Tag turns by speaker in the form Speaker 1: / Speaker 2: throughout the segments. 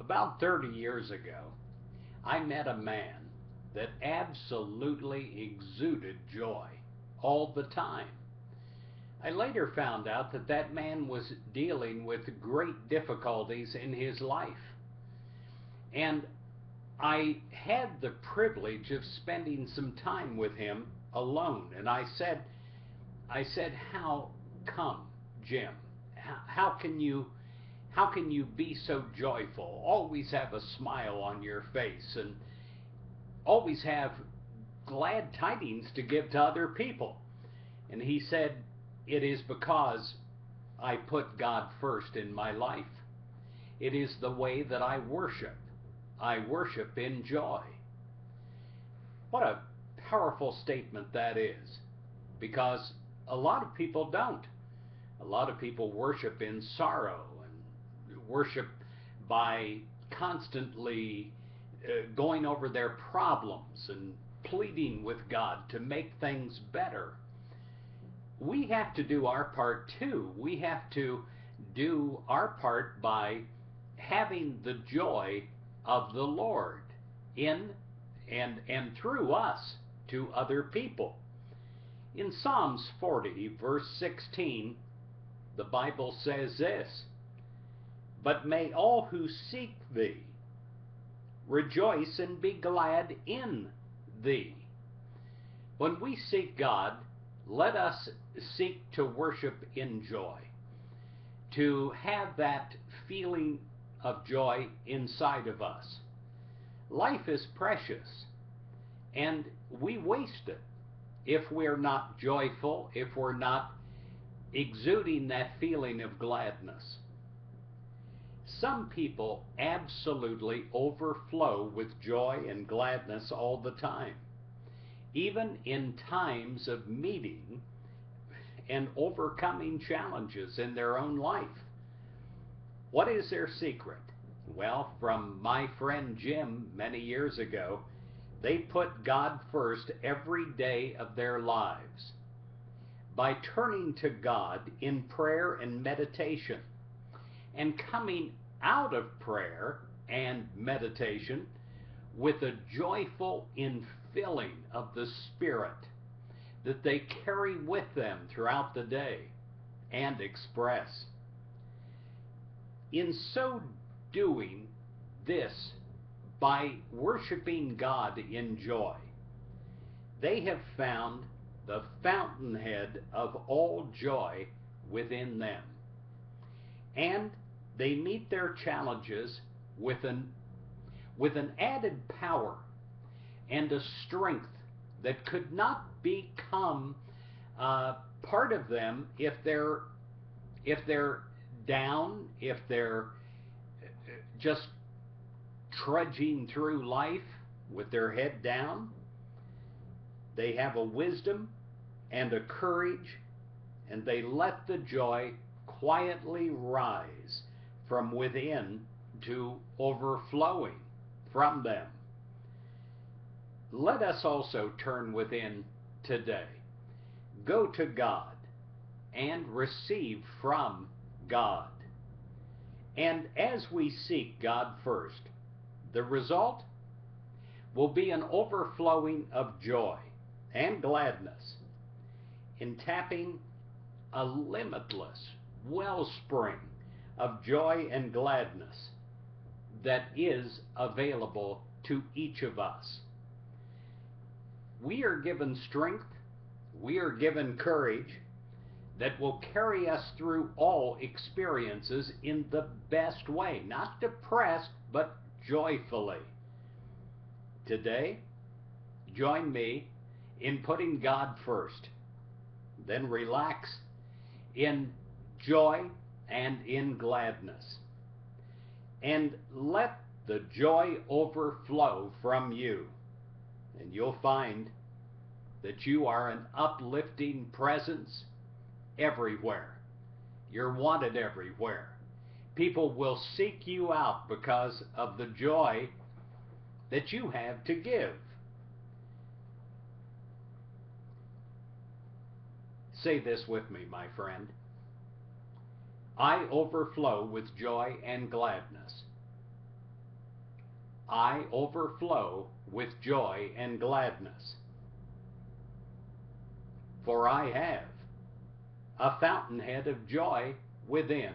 Speaker 1: About 30 years ago, I met a man that absolutely exuded joy all the time. I later found out that that man was dealing with great difficulties in his life. And I had the privilege of spending some time with him alone. And I said, how come, Jim? How can you be so joyful? Always have a smile on your face and always have glad tidings to give to other people. And he said, it is because I put God first in my life. It is the way that I worship. I worship in joy. What a powerful statement that is, because a lot of people don't. A lot of people worship in sorrow and worship by constantly going over their problems and pleading with God to make things better. We have to do our part too. We have to do our part by having the joy of the Lord in and through us to other people. In Psalms 40, verse 16, the Bible says this, "But may all who seek thee rejoice and be glad in thee." When we seek God, let us seek to worship in joy, to have that feeling of joy inside of us. Life is precious, and we waste it if we're not joyful, if we're not exuding that feeling of gladness. Some people absolutely overflow with joy and gladness all the time, even in times of meeting and overcoming challenges in their own life. What is their secret? Well, from my friend Jim many years ago, they put God first every day of their lives by turning to God in prayer and meditation, and coming out of prayer and meditation with a joyful infilling of the Spirit that they carry with them throughout the day and express. In so doing this, by worshiping God in joy, they have found the fountainhead of all joy within them. And they meet their challenges with an added power and a strength that could not become part of them if they're down, if they're just trudging through life with their head down. They have a wisdom and a courage, and they let the joy quietly rise from within to overflowing from them. Let us also turn within today. Go to God and receive from God. And as we seek God first, the result will be an overflowing of joy and gladness, in tapping a limitless wellspring of joy and gladness that is available to each of us. We are given strength, we are given courage that will carry us through all experiences in the best way, not depressed, but joyfully. Today, join me in putting God first. Then relax in joy and in gladness. And let the joy overflow from you. And you'll find that you are an uplifting presence everywhere. You're wanted everywhere. People will seek you out because of the joy that you have to give. Say this with me, my friend. I overflow with joy and gladness I overflow with joy and gladness. For I have a fountainhead of joy within.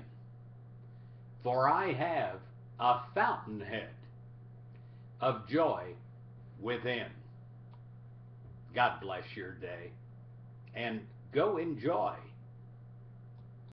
Speaker 1: For I have a fountainhead of joy within. God bless your day, and go enjoy